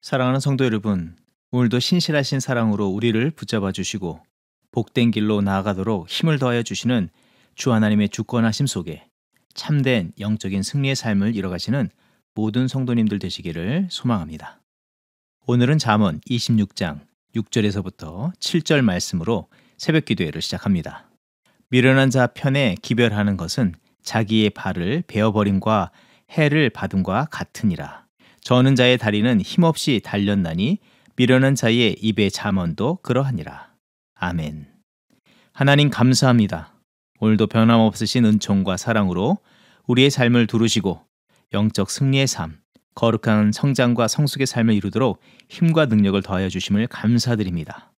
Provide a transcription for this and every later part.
사랑하는 성도 여러분, 오늘도 신실하신 사랑으로 우리를 붙잡아 주시고 복된 길로 나아가도록 힘을 더하여 주시는 주 하나님의 주권하심 속에 참된 영적인 승리의 삶을 이뤄가시는 모든 성도님들 되시기를 소망합니다. 오늘은 잠언 26장 6절에서부터 7절 말씀으로 새벽 기도회를 시작합니다. 미련한 자 편에 기별하는 것은 자기의 발을 베어버림과 해를 받음과 같으니라. 저는 자의 다리는 힘없이 달렸나니 미련한 자의 입의 잠언도 그러하니라. 아멘. 하나님 감사합니다. 오늘도 변함없으신 은총과 사랑으로 우리의 삶을 두르시고 영적 승리의 삶, 거룩한 성장과 성숙의 삶을 이루도록 힘과 능력을 더하여 주심을 감사드립니다.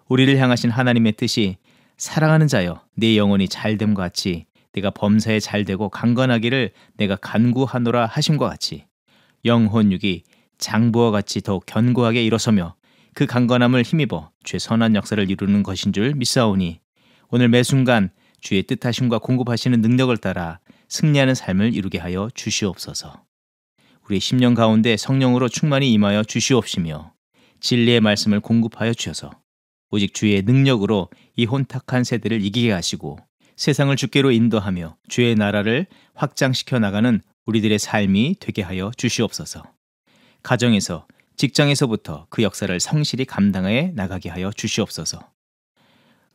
우리를 향하신 하나님의 뜻이 사랑하는 자여 내 영혼이 잘됨과 같이 내가 범사에 잘되고 강건하기를 내가 간구하노라 하심과 같이 영혼육이 장부와 같이 더욱 견고하게 일어서며 그 강건함을 힘입어 주의 선한 역사를 이루는 것인 줄 믿사오니 오늘 매 순간 주의 뜻하심과 공급하시는 능력을 따라 승리하는 삶을 이루게 하여 주시옵소서. 우리 심령 가운데 성령으로 충만히 임하여 주시옵시며 진리의 말씀을 공급하여 주셔서 오직 주의 능력으로 이 혼탁한 세대를 이기게 하시고 세상을 주께로 인도하며 주의 나라를 확장시켜 나가는 우리들의 삶이 되게 하여 주시옵소서. 가정에서, 직장에서부터 그 역사를 성실히 감당해 나가게 하여 주시옵소서.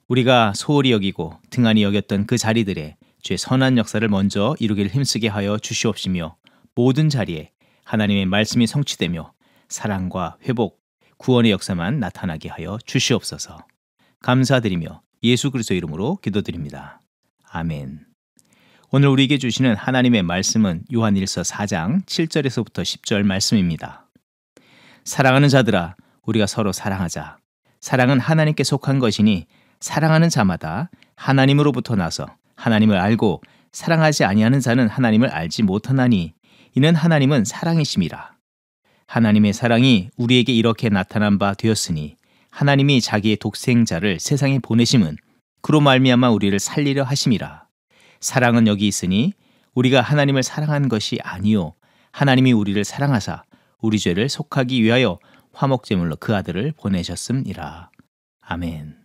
우리가 소홀히 여기고 등한히 여겼던 그 자리들에 주의 선한 역사를 먼저 이루기를 힘쓰게 하여 주시옵시며 모든 자리에 하나님의 말씀이 성취되며 사랑과 회복, 구원의 역사만 나타나게 하여 주시옵소서. 감사드리며 예수 그리스도 이름으로 기도드립니다. 아멘. 오늘 우리에게 주시는 하나님의 말씀은 요한일서 4장 7절에서부터 10절 말씀입니다. 사랑하는 자들아, 우리가 서로 사랑하자. 사랑은 하나님께 속한 것이니 사랑하는 자마다 하나님으로부터 나서 하나님을 알고 사랑하지 아니하는 자는 하나님을 알지 못하나니 이는 하나님은 사랑이심이라. 하나님의 사랑이 우리에게 이렇게 나타난 바 되었으니 하나님이 자기의 독생자를 세상에 보내심은 그로 말미암아 우리를 살리려 하심이라. 사랑은 여기 있으니 우리가 하나님을 사랑한 것이 아니요 하나님이 우리를 사랑하사 우리 죄를 속하기 위하여 화목제물로 그 아들을 보내셨음이라. 아멘.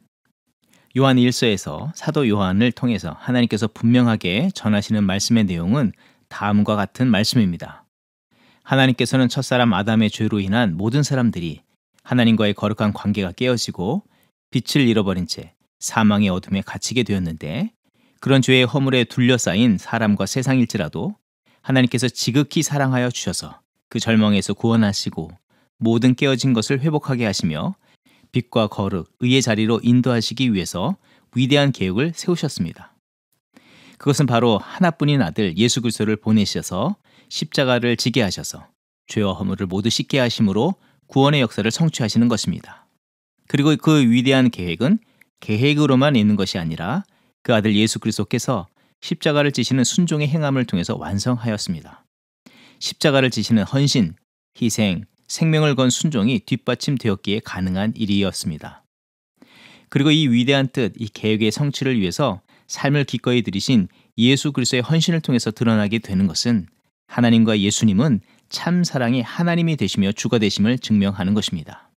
요한 1서에서 사도 요한을 통해서 하나님께서 분명하게 전하시는 말씀의 내용은 다음과 같은 말씀입니다. 하나님께서는 첫사람 아담의 죄로 인한 모든 사람들이 하나님과의 거룩한 관계가 깨어지고 빛을 잃어버린 채 사망의 어둠에 갇히게 되었는데 그런 죄의 허물에 둘러싸인 사람과 세상일지라도 하나님께서 지극히 사랑하여 주셔서 그 절망에서 구원하시고 모든 깨어진 것을 회복하게 하시며 빛과 거룩, 의의 자리로 인도하시기 위해서 위대한 계획을 세우셨습니다. 그것은 바로 하나뿐인 아들 예수 그리스도를 보내셔서 십자가를 지게 하셔서 죄와 허물을 모두 씻게 하심으로 구원의 역사를 성취하시는 것입니다. 그리고 그 위대한 계획은 계획으로만 있는 것이 아니라 그 아들 예수 그리스도께서 십자가를 지시는 순종의 행함을 통해서 완성하였습니다. 십자가를 지시는 헌신, 희생, 생명을 건 순종이 뒷받침되었기에 가능한 일이었습니다. 그리고 이 위대한 뜻, 이 계획의 성취를 위해서 삶을 기꺼이 들이신 예수 그리스도의 헌신을 통해서 드러나게 되는 것은 하나님과 예수님은 참 사랑의 하나님이 되시며 주가 되심을 증명하는 것입니다.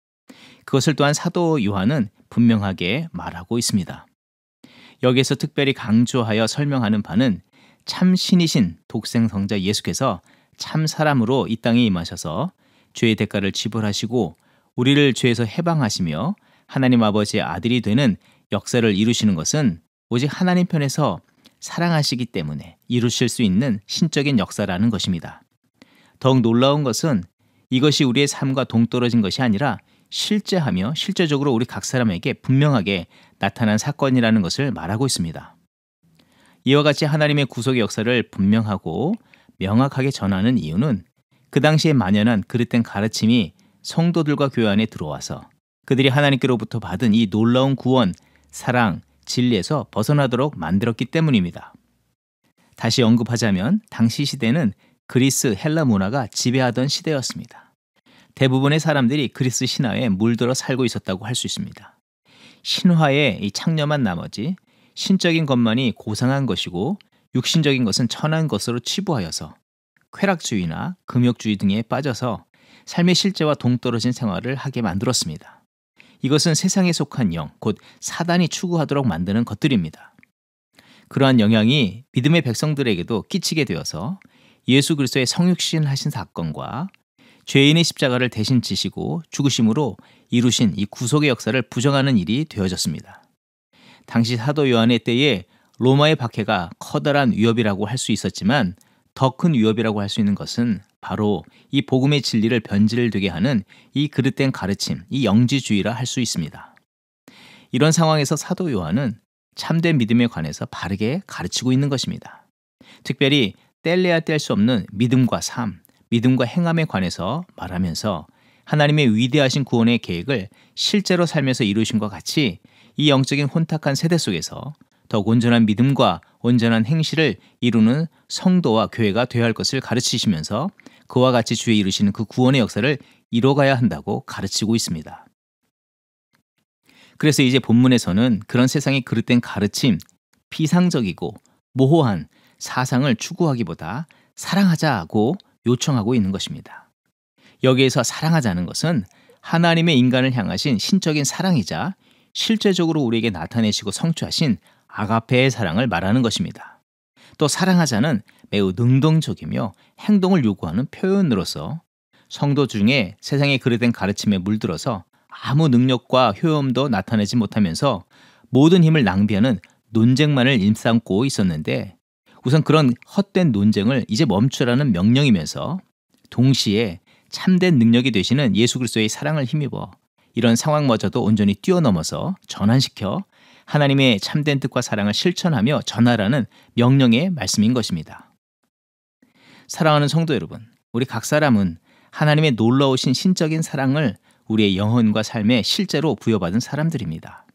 그것을 또한 사도 요한은 분명하게 말하고 있습니다. 여기에서 특별히 강조하여 설명하는 바는 참 신이신 독생성자 예수께서 참 사람으로 이 땅에 임하셔서 죄의 대가를 지불하시고 우리를 죄에서 해방하시며 하나님 아버지의 아들이 되는 역사를 이루시는 것은 오직 하나님 편에서 사랑하시기 때문에 이루실 수 있는 신적인 역사라는 것입니다. 더욱 놀라운 것은 이것이 우리의 삶과 동떨어진 것이 아니라 실제하며 실제적으로 우리 각 사람에게 분명하게 나타난 사건이라는 것을 말하고 있습니다. 이와 같이 하나님의 구속의 역사를 분명하고 명확하게 전하는 이유는 그 당시에 만연한 그릇된 가르침이 성도들과 교회 안에 들어와서 그들이 하나님께로부터 받은 이 놀라운 구원, 사랑, 진리에서 벗어나도록 만들었기 때문입니다. 다시 언급하자면 당시 시대는 그리스, 헬라 문화가 지배하던 시대였습니다. 대부분의 사람들이 그리스 신화에 물들어 살고 있었다고 할 수 있습니다. 신화에 이 창념한 나머지 신적인 것만이 고상한 것이고 육신적인 것은 천한 것으로 치부하여서 쾌락주의나 금욕주의 등에 빠져서 삶의 실제와 동떨어진 생활을 하게 만들었습니다. 이것은 세상에 속한 영, 곧 사단이 추구하도록 만드는 것들입니다. 그러한 영향이 믿음의 백성들에게도 끼치게 되어서 예수 그리스도의 성육신하신 사건과 죄인의 십자가를 대신 지시고 죽으심으로 이루신 이 구속의 역사를 부정하는 일이 되어졌습니다. 당시 사도 요한의 때에 로마의 박해가 커다란 위협이라고 할 수 있었지만 더 큰 위협이라고 할 수 있는 것은 바로 이 복음의 진리를 변질되게 하는 이 그릇된 가르침, 이 영지주의라 할 수 있습니다. 이런 상황에서 사도 요한은 참된 믿음에 관해서 바르게 가르치고 있는 것입니다. 특별히 뗄래야 뗄 수 없는 믿음과 삶, 믿음과 행함에 관해서 말하면서 하나님의 위대하신 구원의 계획을 실제로 살면서 이루신 것 같이 이 영적인 혼탁한 세대 속에서 더욱 온전한 믿음과 온전한 행실을 이루는 성도와 교회가 되어야 할 것을 가르치시면서 그와 같이 주에 이루시는 그 구원의 역사를 이뤄가야 한다고 가르치고 있습니다. 그래서 이제 본문에서는 그런 세상의 그릇된 가르침, 피상적이고 모호한 사상을 추구하기보다 사랑하자고 요청하고 있는 것입니다. 여기에서 사랑하자는 것은 하나님의 인간을 향하신 신적인 사랑이자 실제적으로 우리에게 나타내시고 성취하신 아가페의 사랑을 말하는 것입니다. 또 사랑하자는 매우 능동적이며 행동을 요구하는 표현으로서 성도 중에 세상의 그릇된 가르침에 물들어서 아무 능력과 효험도 나타내지 못하면서 모든 힘을 낭비하는 논쟁만을 일삼고 있었는데 우선 그런 헛된 논쟁을 이제 멈추라는 명령이면서 동시에 참된 능력이 되시는 예수 그리스도의 사랑을 힘입어 이런 상황마저도 온전히 뛰어넘어서 전환시켜 하나님의 참된 뜻과 사랑을 실천하며 전하라는 명령의 말씀인 것입니다. 사랑하는 성도 여러분, 우리 각 사람은 하나님의 놀라우신 신적인 사랑을 우리의 영혼과 삶에 실제로 부여받은 사람들입니다.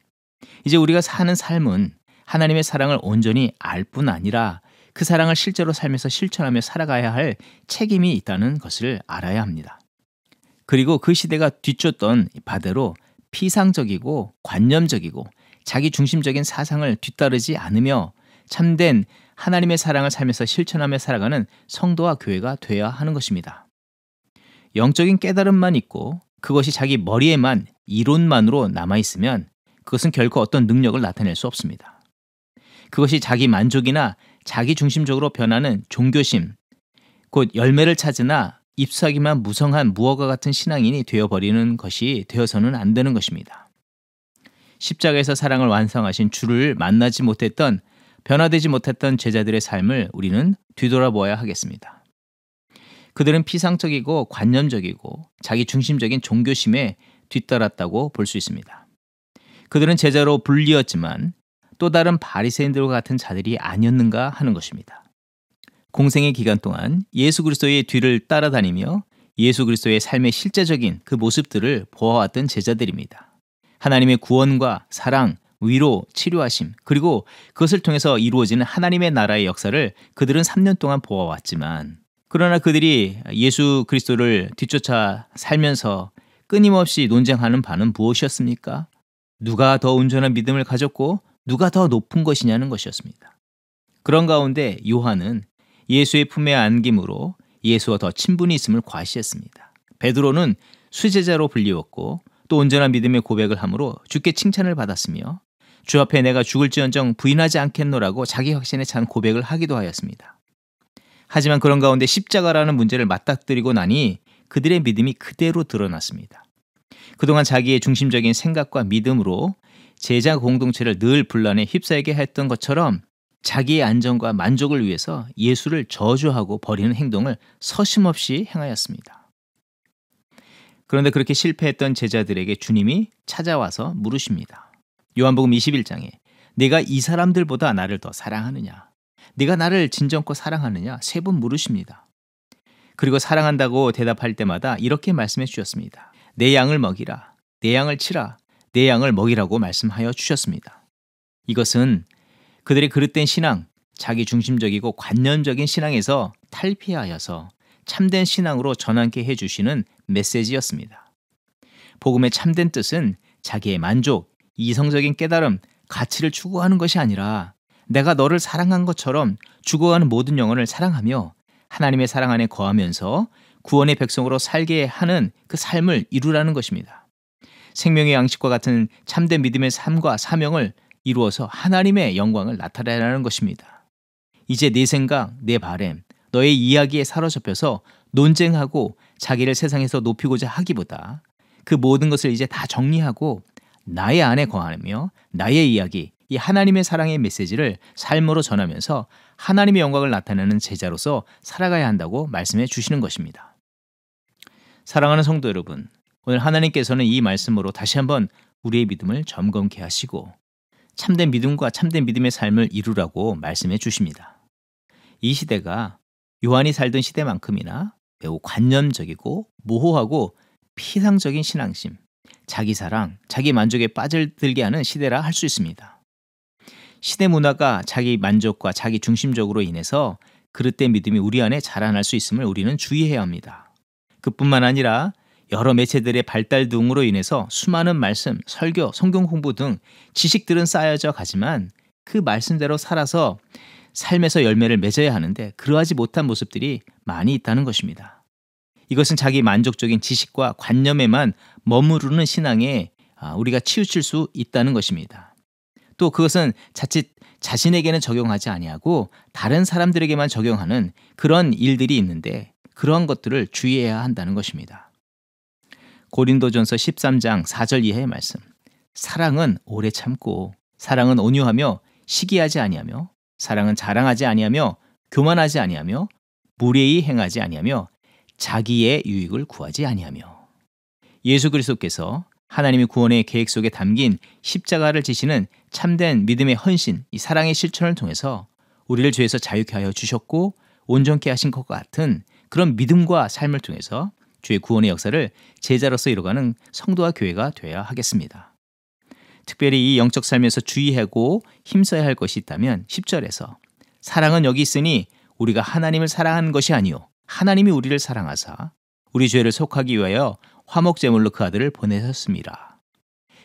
이제 우리가 사는 삶은 하나님의 사랑을 온전히 알 뿐 아니라 그 사랑을 실제로 삶에서 실천하며 살아가야 할 책임이 있다는 것을 알아야 합니다. 그리고 그 시대가 뒤쫓던 바대로 피상적이고 관념적이고 자기 중심적인 사상을 뒤따르지 않으며 참된 하나님의 사랑을 삶에서 실천하며 살아가는 성도와 교회가 되어야 하는 것입니다. 영적인 깨달음만 있고 그것이 자기 머리에만 이론만으로 남아있으면 그것은 결코 어떤 능력을 나타낼 수 없습니다. 그것이 자기 만족이나 자기 중심적으로 변하는 종교심, 곧 열매를 찾으나 잎사귀만 무성한 무화과 같은 신앙인이 되어버리는 것이 되어서는 안 되는 것입니다. 십자가에서 사랑을 완성하신 주를 만나지 못했던, 변화되지 못했던 제자들의 삶을 우리는 뒤돌아보아야 하겠습니다. 그들은 피상적이고 관념적이고 자기 중심적인 종교심에 뒤따랐다고 볼 수 있습니다. 그들은 제자로 불리었지만 또 다른 바리새인들과 같은 자들이 아니었는가 하는 것입니다. 공생의 기간 동안 예수 그리스도의 뒤를 따라다니며 예수 그리스도의 삶의 실제적인 그 모습들을 보아왔던 제자들입니다. 하나님의 구원과 사랑, 위로, 치료하심, 그리고 그것을 통해서 이루어지는 하나님의 나라의 역사를 그들은 3년 동안 보아왔지만, 그러나 그들이 예수 그리스도를 뒤쫓아 살면서 끊임없이 논쟁하는 바는 무엇이었습니까? 누가 더 온전한 믿음을 가졌고 누가 더 높은 것이냐는 것이었습니다. 그런 가운데 요한은 예수의 품에 안김으로 예수와 더 친분이 있음을 과시했습니다. 베드로는 수제자로 불리웠고 또 온전한 믿음의 고백을 함으로 주께 칭찬을 받았으며 주 앞에 내가 죽을지언정 부인하지 않겠노라고 자기 확신에 찬 고백을 하기도 하였습니다. 하지만 그런 가운데 십자가라는 문제를 맞닥뜨리고 나니 그들의 믿음이 그대로 드러났습니다. 그동안 자기의 중심적인 생각과 믿음으로 제자 공동체를 늘 분란에 휩싸이게 했던 것처럼 자기의 안정과 만족을 위해서 예수를 저주하고 버리는 행동을 서심없이 행하였습니다. 그런데 그렇게 실패했던 제자들에게 주님이 찾아와서 물으십니다. 요한복음 21장에 내가 이 사람들보다 나를 더 사랑하느냐? 네가 나를 진정껏 사랑하느냐? 3번 물으십니다. 그리고 사랑한다고 대답할 때마다 이렇게 말씀해 주셨습니다. 내 양을 먹이라, 내 양을 치라, 내 양을 먹이라고 말씀하여 주셨습니다. 이것은 그들의 그릇된 신앙, 자기 중심적이고 관념적인 신앙에서 탈피하여서 참된 신앙으로 전환케 해주시는 메시지였습니다. 복음의 참된 뜻은 자기의 만족, 이성적인 깨달음, 가치를 추구하는 것이 아니라 내가 너를 사랑한 것처럼 죽어가는 모든 영혼을 사랑하며 하나님의 사랑 안에 거하면서 구원의 백성으로 살게 하는 그 삶을 이루라는 것입니다. 생명의 양식과 같은 참된 믿음의 삶과 사명을 이루어서 하나님의 영광을 나타내라는 것입니다. 이제 내 생각, 내 바램, 너의 이야기에 사로잡혀서 논쟁하고 자기를 세상에서 높이고자 하기보다 그 모든 것을 이제 다 정리하고 나의 안에 거하며 나의 이야기, 이 하나님의 사랑의 메시지를 삶으로 전하면서 하나님의 영광을 나타내는 제자로서 살아가야 한다고 말씀해 주시는 것입니다. 사랑하는 성도 여러분, 오늘 하나님께서는 이 말씀으로 다시 한번 우리의 믿음을 점검케 하시고 참된 믿음과 참된 믿음의 삶을 이루라고 말씀해 주십니다. 이 시대가 요한이 살던 시대만큼이나 매우 관념적이고 모호하고 피상적인 신앙심, 자기 사랑, 자기 만족에 빠져들게 하는 시대라 할 수 있습니다. 시대 문화가 자기 만족과 자기 중심적으로 인해서 그릇된 믿음이 우리 안에 자라날 수 있음을 우리는 주의해야 합니다. 그뿐만 아니라 여러 매체들의 발달 등으로 인해서 수많은 말씀, 설교, 성경 공부 등 지식들은 쌓여져 가지만 그 말씀대로 살아서 삶에서 열매를 맺어야 하는데 그러하지 못한 모습들이 많이 있다는 것입니다. 이것은 자기 만족적인 지식과 관념에만 머무르는 신앙에 우리가 치우칠 수 있다는 것입니다. 또 그것은 자칫 자신에게는 적용하지 아니하고 다른 사람들에게만 적용하는 그런 일들이 있는데 그러한 것들을 주의해야 한다는 것입니다. 고린도전서 13장 4절 이하의 말씀. 사랑은 오래 참고 사랑은 온유하며 시기하지 아니하며 사랑은 자랑하지 아니하며 교만하지 아니하며 무례히 행하지 아니하며 자기의 유익을 구하지 아니하며. 예수 그리스도께서 하나님의 구원의 계획 속에 담긴 십자가를 지시는 참된 믿음의 헌신, 이 사랑의 실천을 통해서 우리를 죄에서 자유케 하여 주셨고 온전케 하신 것 같은 그런 믿음과 삶을 통해서 주의 구원의 역사를 제자로서 이뤄가는 성도와 교회가 되어야 하겠습니다. 특별히 이 영적 삶에서 주의하고 힘써야 할 것이 있다면 10절에서 사랑은 여기 있으니 우리가 하나님을 사랑하는 것이 아니요 하나님이 우리를 사랑하사 우리 죄를 속하기 위하여 화목제물로 그 아들을 보내셨습니다.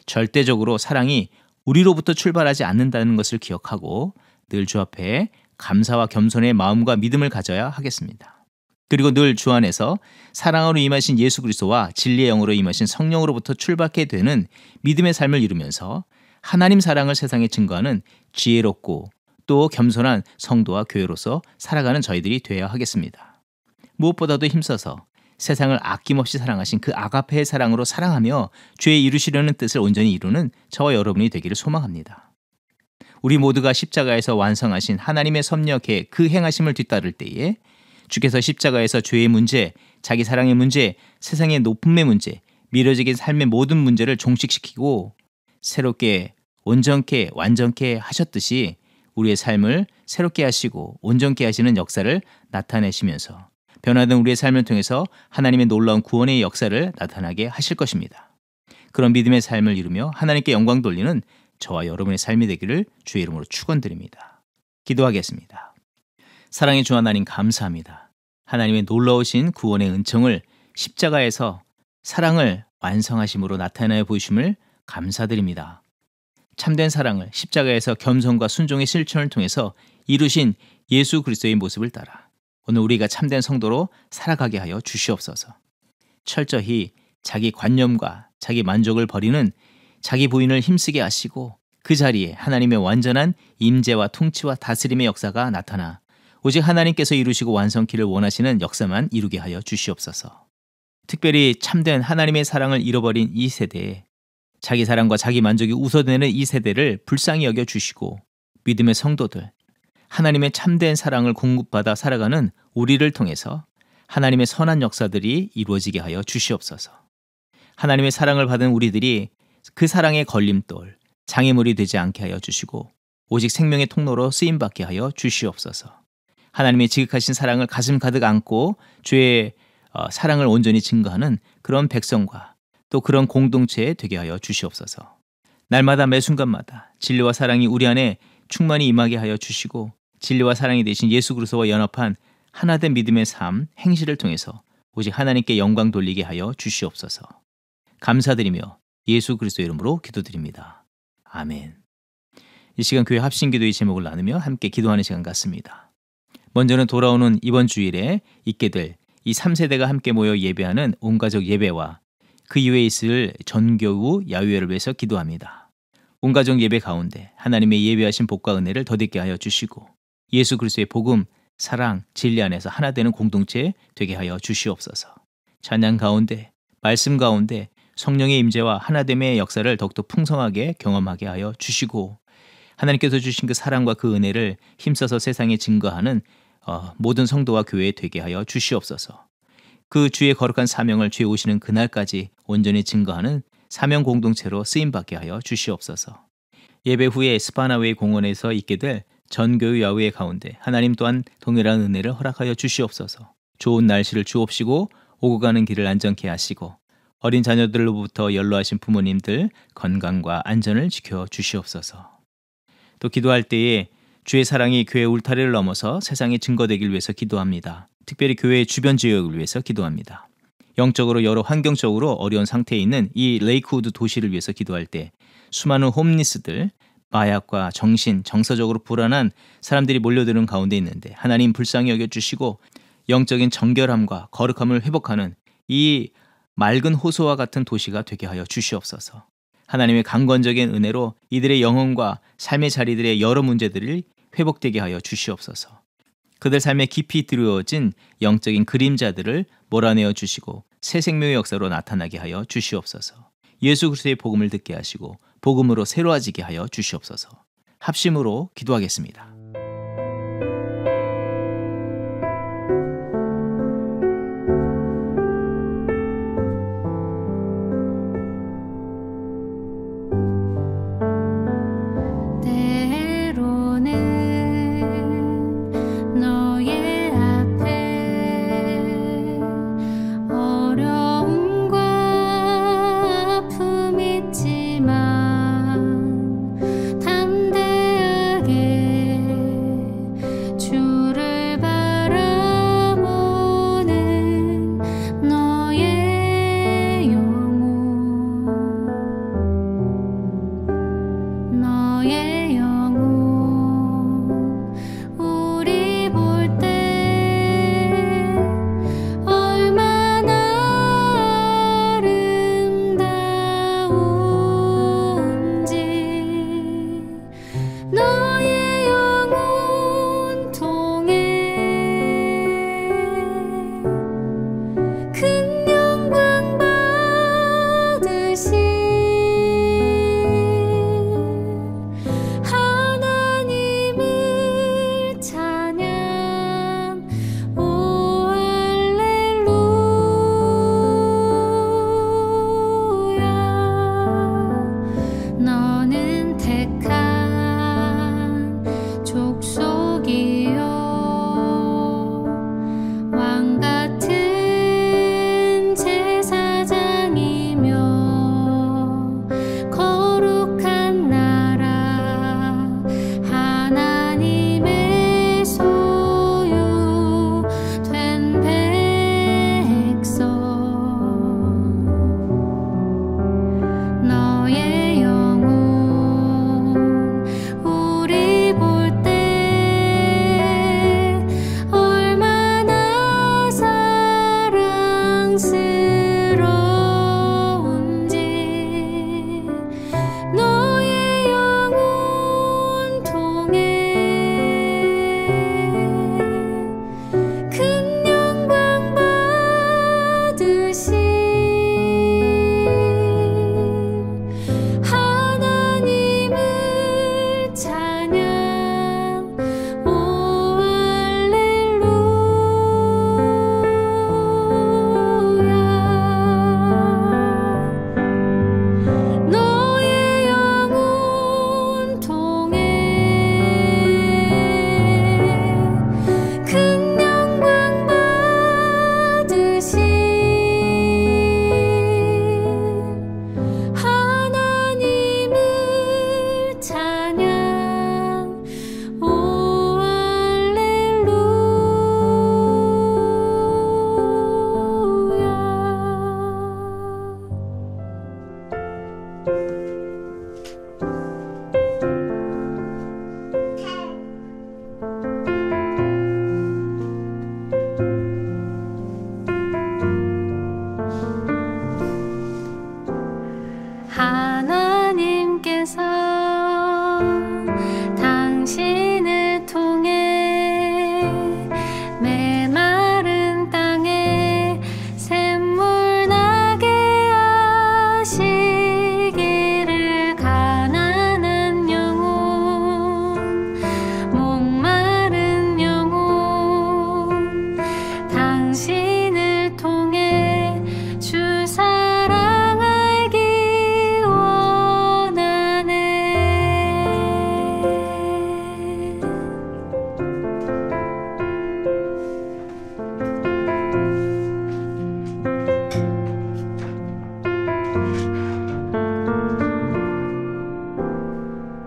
절대적으로 사랑이 우리로부터 출발하지 않는다는 것을 기억하고 늘 주 앞에 감사와 겸손의 마음과 믿음을 가져야 하겠습니다. 그리고 늘 주 안에서 사랑으로 임하신 예수 그리스도와 진리의 영으로 임하신 성령으로부터 출발하게 되는 믿음의 삶을 이루면서 하나님 사랑을 세상에 증거하는 지혜롭고 또 겸손한 성도와 교회로서 살아가는 저희들이 되어야 하겠습니다. 무엇보다도 힘써서 세상을 아낌없이 사랑하신 그 아가페의 사랑으로 사랑하며 죄에 이루시려는 뜻을 온전히 이루는 저와 여러분이 되기를 소망합니다. 우리 모두가 십자가에서 완성하신 하나님의 섭려 계획 그 행하심을 뒤따를 때에 주께서 십자가에서 죄의 문제, 자기 사랑의 문제, 세상의 높음의 문제, 미뤄지긴 삶의 모든 문제를 종식시키고 새롭게 온전케 완전케 하셨듯이 우리의 삶을 새롭게 하시고 온전케 하시는 역사를 나타내시면서 변화된 우리의 삶을 통해서 하나님의 놀라운 구원의 역사를 나타나게 하실 것입니다. 그런 믿음의 삶을 이루며 하나님께 영광 돌리는 저와 여러분의 삶이 되기를 주의 이름으로 축원드립니다. 기도하겠습니다. 사랑의 주 하나님 감사합니다. 하나님의 놀라우신 구원의 은총을 십자가에서 사랑을 완성하심으로 나타내 보이심을 감사드립니다. 참된 사랑을 십자가에서 겸손과 순종의 실천을 통해서 이루신 예수 그리스도의 모습을 따라 오늘 우리가 참된 성도로 살아가게 하여 주시옵소서. 철저히 자기 관념과 자기 만족을 버리는 자기 부인을 힘쓰게 하시고 그 자리에 하나님의 완전한 임재와 통치와 다스림의 역사가 나타나 오직 하나님께서 이루시고 완성키를 원하시는 역사만 이루게 하여 주시옵소서. 특별히 참된 하나님의 사랑을 잃어버린 이 세대에 자기 사랑과 자기 만족이 우선되는 이 세대를 불쌍히 여겨 주시고 믿음의 성도들, 하나님의 참된 사랑을 공급받아 살아가는 우리를 통해서 하나님의 선한 역사들이 이루어지게 하여 주시옵소서. 하나님의 사랑을 받은 우리들이 그 사랑의 걸림돌, 장애물이 되지 않게 하여 주시고 오직 생명의 통로로 쓰임받게 하여 주시옵소서. 하나님의 지극하신 사랑을 가슴 가득 안고 주의 사랑을 온전히 증거하는 그런 백성과 또 그런 공동체 되게 하여 주시옵소서. 날마다 매 순간마다 진리와 사랑이 우리 안에 충만히 임하게 하여 주시고 진리와 사랑이 되신 예수 그리스도와 연합한 하나된 믿음의 삶, 행실을 통해서 오직 하나님께 영광 돌리게 하여 주시옵소서. 감사드리며 예수 그리스도 이름으로 기도드립니다. 아멘. 이 시간 교회 합심기도의 제목을 나누며 함께 기도하는 시간 같습니다. 먼저는 돌아오는 이번 주일에 있게 될 이 3세대가 함께 모여 예배하는 온가족 예배와 그 이후에 있을 전교우 야유회를 위해서 기도합니다. 온가족 예배 가운데 하나님의 예배하신 복과 은혜를 더디게 하여 주시고 예수 그리스도의 복음, 사랑, 진리 안에서 하나 되는 공동체 되게 하여 주시옵소서. 찬양 가운데, 말씀 가운데 성령의 임재와 하나됨의 역사를 더욱더 풍성하게 경험하게 하여 주시고 하나님께서 주신 그 사랑과 그 은혜를 힘써서 세상에 증거하는 모든 성도와 교회 되게 하여 주시옵소서. 그 주의 거룩한 사명을 주의 오시는 그날까지 온전히 증거하는 사명 공동체로 쓰임받게 하여 주시옵소서. 예배 후에 스파나웨이 공원에서 있게 될 전교유 야후회 가운데 하나님 또한 동일한 은혜를 허락하여 주시옵소서. 좋은 날씨를 주옵시고 오고 가는 길을 안전케 하시고 어린 자녀들로부터 연로하신 부모님들 건강과 안전을 지켜 주시옵소서. 또 기도할 때에 주의 사랑이 교회 울타리를 넘어서 세상에 증거되길 위해서 기도합니다. 특별히 교회의 주변 지역을 위해서 기도합니다. 영적으로 여러 환경적으로 어려운 상태에 있는 이 레이크우드 도시를 위해서 기도할 때 수많은 홈리스들, 마약과 정서적으로 불안한 사람들이 몰려드는 가운데 있는데 하나님 불쌍히 여겨주시고 영적인 정결함과 거룩함을 회복하는 이 맑은 호수와 같은 도시가 되게 하여 주시옵소서. 하나님의 강건적인 은혜로 이들의 영혼과 삶의 자리들의 여러 문제들이 회복되게 하여 주시옵소서. 그들 삶에 깊이 들여진 영적인 그림자들을 몰아내어 주시고 새 생명의 역사로 나타나게 하여 주시옵소서. 예수 그리스도의 복음을 듣게 하시고 복음으로 새로워지게 하여 주시옵소서. 합심으로 기도하겠습니다.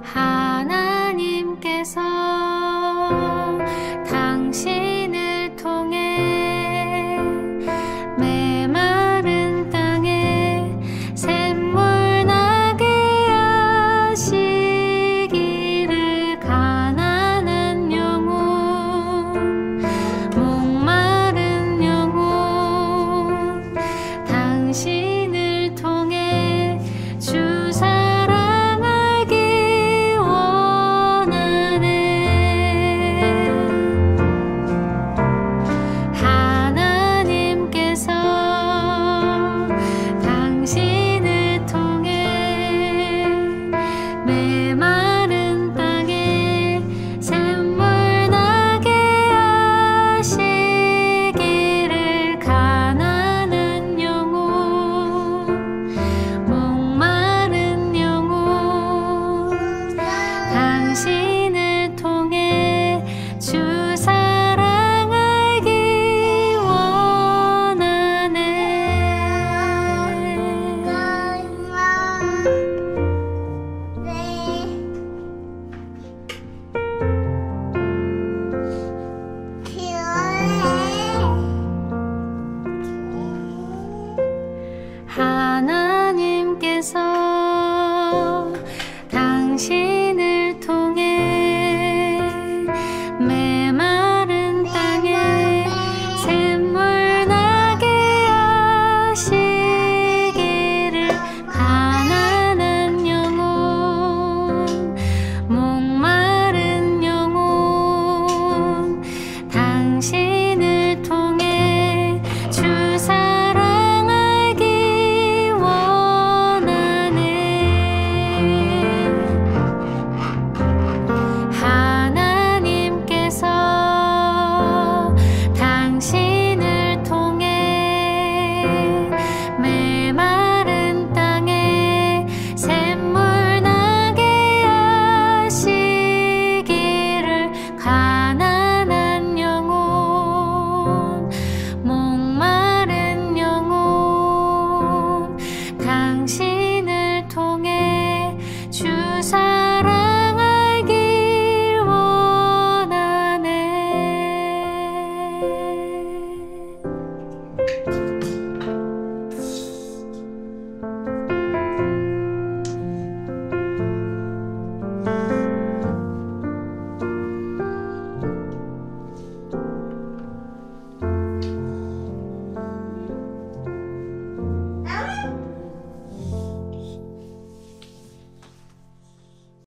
하나님께서 당신을 통해 메마른 땅에 샘물 나게 하시기를 가난한 영혼 목마른 영혼 당신을 통해 주 사랑 알기 원하네. 하나님께서 당신을 통해 메마른 땅에 샘물 나게 하시기를 가난한 영혼 목마른 영혼 당신을 통해 주 사랑 알기 원하네. 하나님께서 당신